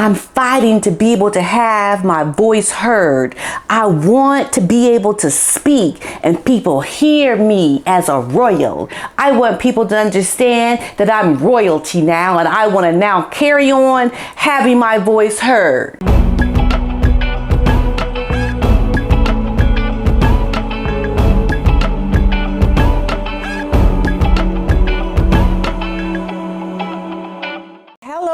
I'm fighting to be able to have my voice heard. I want to be able to speak and people hear me as a royal. I want people to understand that I'm royalty now, and I want to now carry on having my voice heard.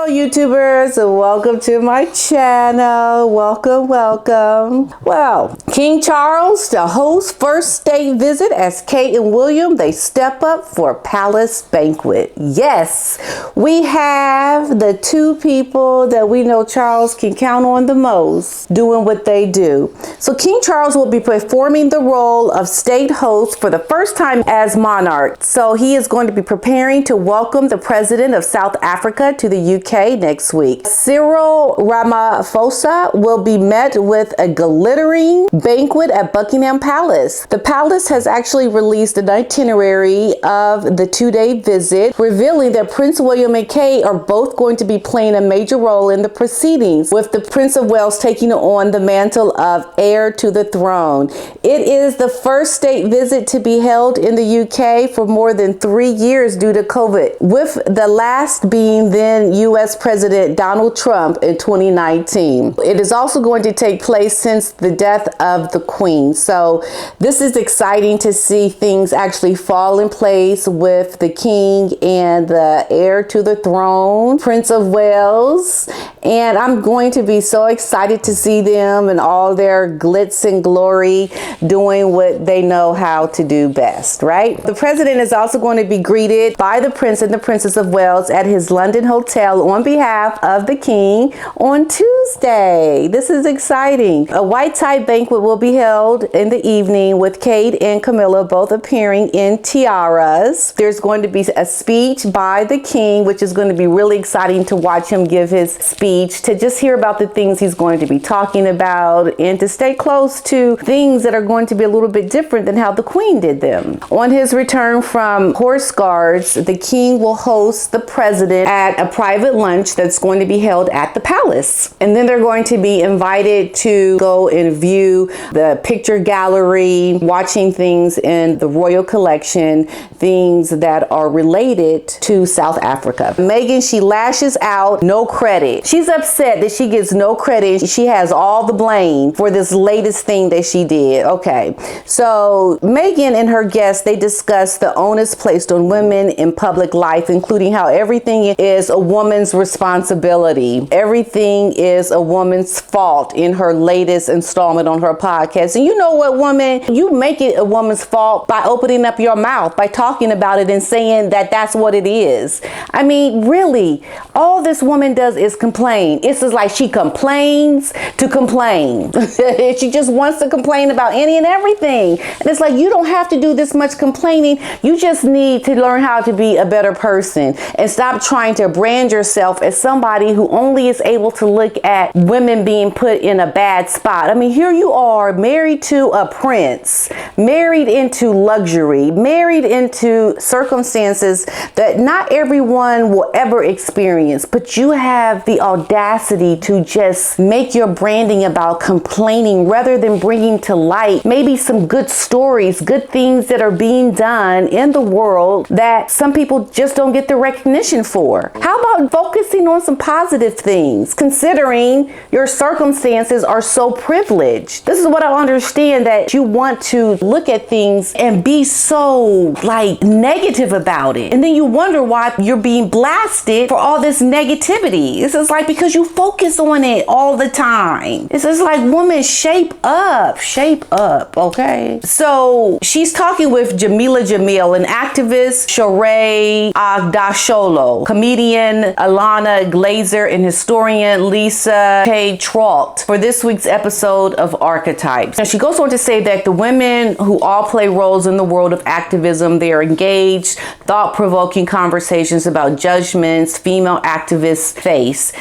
YouTubers, and welcome to my channel. Welcome. Well, King Charles to host first state visit as Kate and William, they step up for palace banquet. Yes, we have the two people that we know Charles can count on the most doing what they do. So King Charles will be performing the role of state host for the first time as monarch. So he is going to be preparing to welcome the president of South Africa to the UK next week. Cyril Ramaphosa will be met with a glittering banquet at Buckingham Palace. The palace has actually released an itinerary of the two-day visit, revealing that Prince William and Kate are both going to be playing a major role in the proceedings, with the Prince of Wales taking on the mantle of heir to the throne. It is the first state visit to be held in the UK for more than 3 years due to COVID, with the last being then U.S. President Donald Trump in 2019. It is also going to take place since the death of the Queen. So this is exciting to see things actually fall in place with the King and the heir to the throne, Prince of Wales. And I'm going to be so excited to see them and all their glitz and glory doing what they know how to do best, right? The president is also going to be greeted by the Prince and the Princess of Wales at his London hotel on behalf of the King on Tuesday. This is exciting. A white tie banquet will be held in the evening with Kate and Camilla both appearing in tiaras. There's going to be a speech by the King, which is going to be really exciting to watch him give his speech, to just hear about the things he's going to be talking about and to stay close to things that are going to be a little bit different than how the Queen did them. On his return from Horse Guards, the King will host the president at a private lunch that's going to be held at the palace. And then they're going to be invited to go and view the picture gallery, watching things in the royal collection, things that are related to South Africa. Meghan, she lashes out, no credit. She's upset that she gets no credit. She has all the blame for this latest thing that she did. Okay, so Meghan and her guests, they discuss the onus placed on women in public life, including how everything is a woman's responsibility. Everything is a woman's fault in her latest installment on her podcast. And you know what, woman? You make it a woman's fault by opening up your mouth, by talking about it and saying that that's what it is. I mean, really, all this woman does is complain. It's just like she complains to complain. She just wants to complain about any and everything. And it's like, you don't have to do this much complaining. You just need to learn how to be a better person and stop trying to brand yourself as somebody who only is able to look at women being put in a bad spot. I mean, here you are, married to a prince, married into luxury, married into circumstances that not everyone will ever experience, but you have the audacity to just make your branding about complaining rather than bringing to light maybe some good stories, good things that are being done in the world that some people just don't get the recognition for. How about focusing on some positive things, considering your circumstances are so privileged? This is what I understand, that you want to look at things and be so like negative about it. And then you wonder why you're being blasted for all this negativity. This is like because you focus on it all the time. It's just like, woman, shape up, okay? So she's talking with Jemeela Jamil, an activist, Sheree Agdasholo, comedian Alana Glazer, and historian Lisa the shade Tralt for this week's episode of Archetypes. And she goes on to say that the women who all play roles in the world of activism, they are engaged, thought-provoking conversations about judgments female activists face,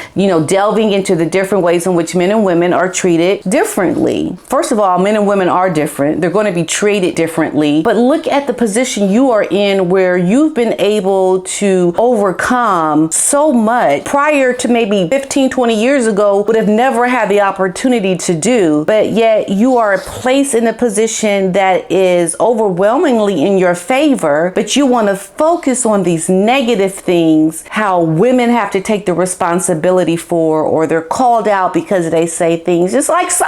delving into the different ways in which men and women are treated differently. First of all, men and women are different. They're going to be treated differently. But look at the position you are in where you've been able to overcome so much prior to maybe 15, 20 years ago would have never had the opportunity to do. But yet you are placed in a position that is overwhelmingly in your favor, but you want to focus on these negative things, how women have to take the responsibility for, or they're called out because they say things just like so.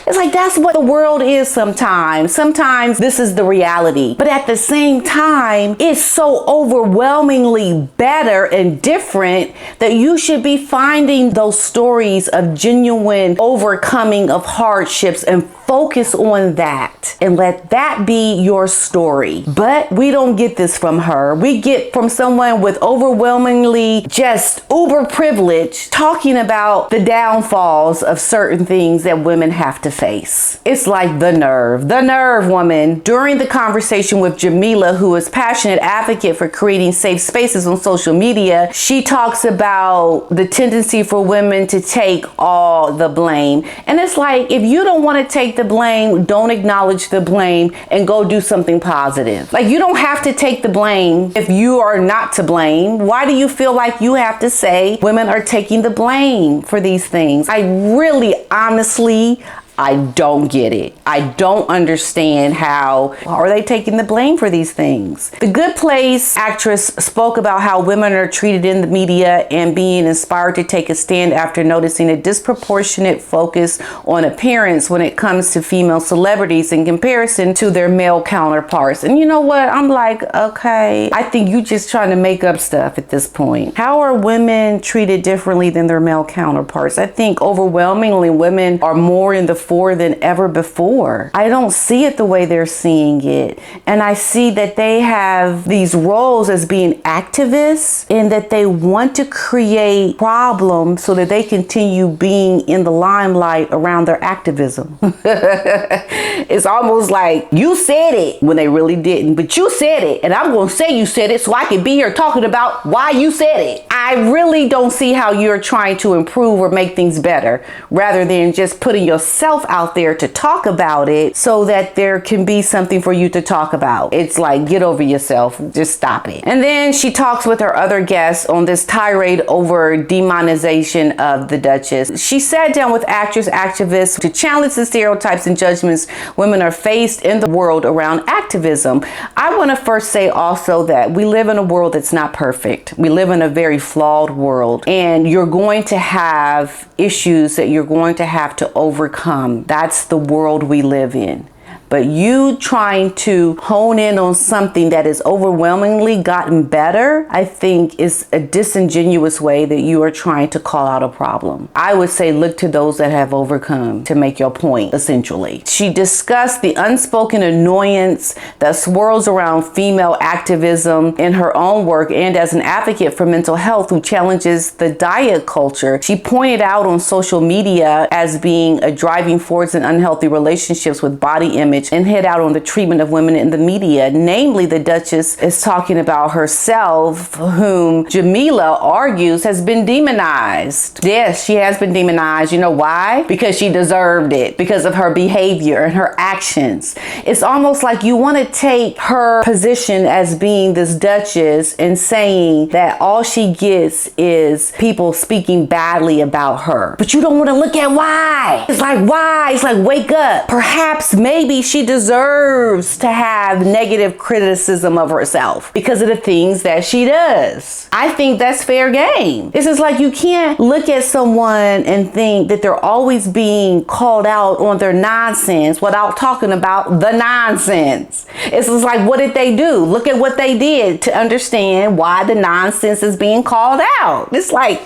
It's like that's what the world is sometimes. Sometimes this is the reality. But at the same time, it's so overwhelmingly better and different that you should be finding those stories of genuine overcoming of hardships and focus on that and let that be your story. But we don't get this from her. We get from someone with overwhelmingly just uber privilege talking about the downfalls of certain things that women have to face. It's like the nerve, woman. During the conversation with Jemeela, who is passionate advocate for creating safe spaces on social media, she talks about the tendency for women to take all the blame. And it's like, if you don't want to take the blame, don't acknowledge the blame and go do something positive. Like, you don't have to take the blame if you are not to blame. Why do you feel like you have to say women are taking the blame for these things? I really, honestly, I don't get it. I don't understand how are they taking the blame for these things. The Good Place actress spoke about how women are treated in the media and being inspired to take a stand after noticing a disproportionate focus on appearance when it comes to female celebrities in comparison to their male counterparts. And you know what? I'm like, okay, I think you just trying to make up stuff at this point. How are women treated differently than their male counterparts? I think overwhelmingly women are more in the than ever before. I don't see it the way they're seeing it. And I see that they have these roles as being activists and that they want to create problems so that they continue being in the limelight around their activism. It's almost like you said it when they really didn't, but you said it and I'm going to say you said it so I can be here talking about why you said it. I really don't see how you're trying to improve or make things better rather than just putting yourself out there to talk about it so that there can be something for you to talk about. It's like, get over yourself, just stop it. And then she talks with her other guests on this tirade over demonization of the Duchess. She sat down with activists to challenge the stereotypes and judgments women are faced in the world around activism. I want to first say also that we live in a world that's not perfect. We live in a very flawed world, and you're going to have issues that you're going to have to overcome. That's the world we live in. But you trying to hone in on something that is overwhelmingly gotten better, I think is a disingenuous way that you are trying to call out a problem. I would say look to those that have overcome to make your point, essentially. She discussed the unspoken annoyance that swirls around female activism in her own work and as an advocate for mental health who challenges the diet culture. She pointed out on social media as being a driving force in unhealthy relationships with body image and hit out on the treatment of women in the media. Namely, the Duchess is talking about herself, whom Jemeela argues has been demonized. Yes, she has been demonized. You know why? Because she deserved it, because of her behavior and her actions. It's almost like you want to take her position as being this Duchess and saying that all she gets is people speaking badly about her. But you don't want to look at why. It's like, why? It's like, wake up. Perhaps, maybe she deserves to have negative criticism of herself because of the things that she does. I think that's fair game. This is like, you can't look at someone and think that they're always being called out on their nonsense without talking about the nonsense. It's just like, what did they do? Look at what they did to understand why the nonsense is being called out. It's like,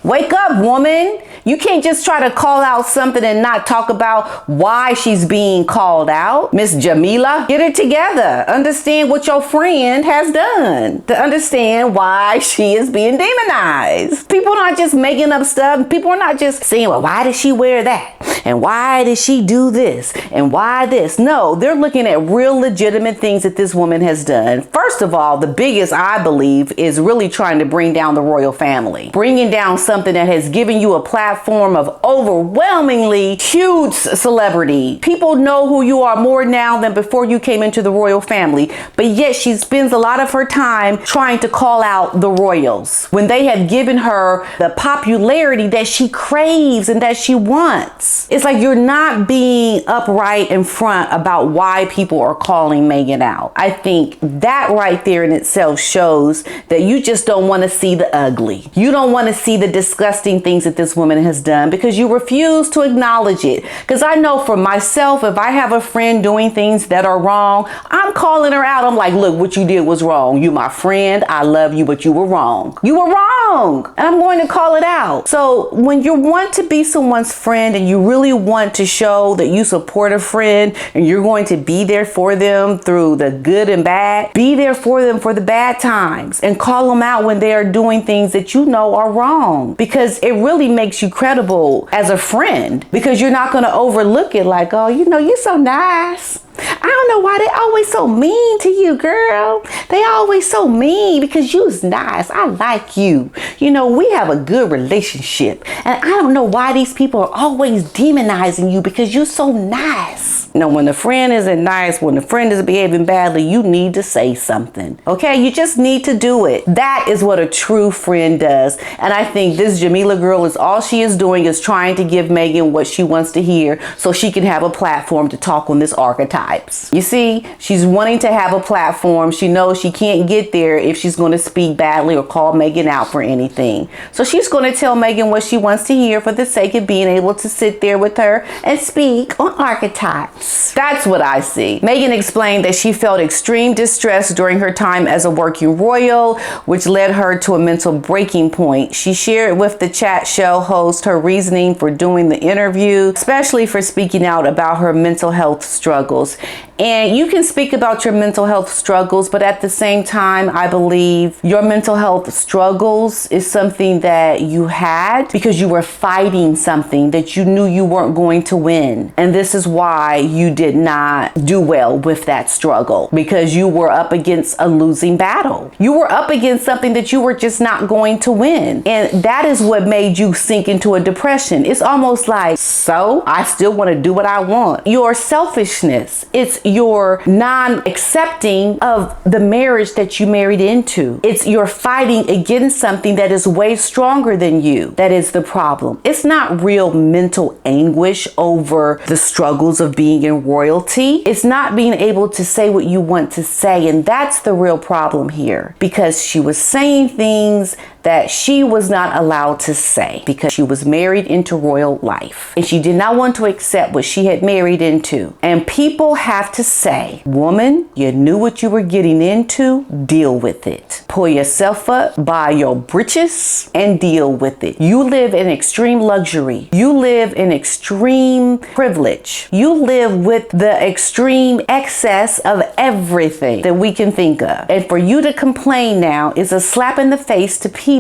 Wake up, woman. You can't just try to call out something and not talk about why she's being called out. Miss Jemeela, get it together. Understand what your friend has done to understand why she is being demonized. People are not just making up stuff. People are not just saying, well, why did she wear that? And why did she do this? And why this? No, they're looking at real legitimate things that this woman has done. First of all, the biggest, I believe, is really trying to bring down the royal family. Bringing down something that has given you a platform of overwhelmingly huge celebrity. People know who you are more now than before you came into the royal family. But yet she spends a lot of her time trying to call out the royals when they have given her the popularity that she craves and that she wants. It's like you're not being upright in front about why people are calling Meghan out. I think that right there in itself shows that you just don't want to see the ugly. You don't want to see the disgusting things that this woman has done because you refuse to acknowledge it. Because I know for myself, if I have a friend doing things that are wrong, I'm calling her out. I'm like, look, what you did was wrong. You my friend. I love you, but you were wrong. You were wrong. And I'm going to call it out. So when you want to be someone's friend and you really want to show that you support a friend and you're going to be there for them through the good and bad, be there for them for the bad times and call them out when they are doing things that you know are wrong, because it really makes you credible as a friend, because you're not going to overlook it like, oh, you know, you're so nice. I don't know why they always so mean to you, girl. They always so mean because you's nice. I like you. You know, we have a good relationship. And I don't know why these people are always demonizing you because you're so nice. You know, when the friend isn't nice, when the friend is behaving badly, you need to say something. Okay? You just need to do it. That is what a true friend does. And I think this Jemeela girl is all she is doing is trying to give Meghan what she wants to hear so she can have a platform to talk on this archetype. You see, she's wanting to have a platform. She knows she can't get there if she's going to speak badly or call Meghan out for anything. So she's going to tell Meghan what she wants to hear for the sake of being able to sit there with her and speak on archetypes. That's what I see. Meghan explained that she felt extreme distress during her time as a working royal, which led her to a mental breaking point. She shared with the chat show host her reasoning for doing the interview, especially for speaking out about her mental health struggles. And you can speak about your mental health struggles, but at the same time, I believe your mental health struggles is something that you had because you were fighting something that you knew you weren't going to win. And this is why you did not do well with that struggle, because you were up against a losing battle. You were up against something that you were just not going to win. And that is what made you sink into a depression. It's almost like, so I still want to do what I want. Your selfishness. It's your non-accepting of the marriage that you married into. It's your fighting against something that is way stronger than you. That is the problem. It's not real mental anguish over the struggles of being in royalty. It's not being able to say what you want to say. And that's the real problem here, because she was saying things that she was not allowed to say because she was married into royal life and she did not want to accept what she had married into. And people have to say, woman, you knew what you were getting into, deal with it. Pull yourself up by your britches and deal with it. You live in extreme luxury. You live in extreme privilege. You live with the extreme excess of everything that we can think of. And for you to complain now is a slap in the face to people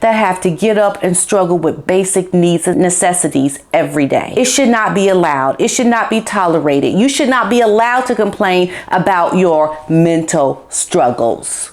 that have to get up and struggle with basic needs and necessities every day. It should not be allowed. It should not be tolerated. You should not be allowed to complain about your mental struggles.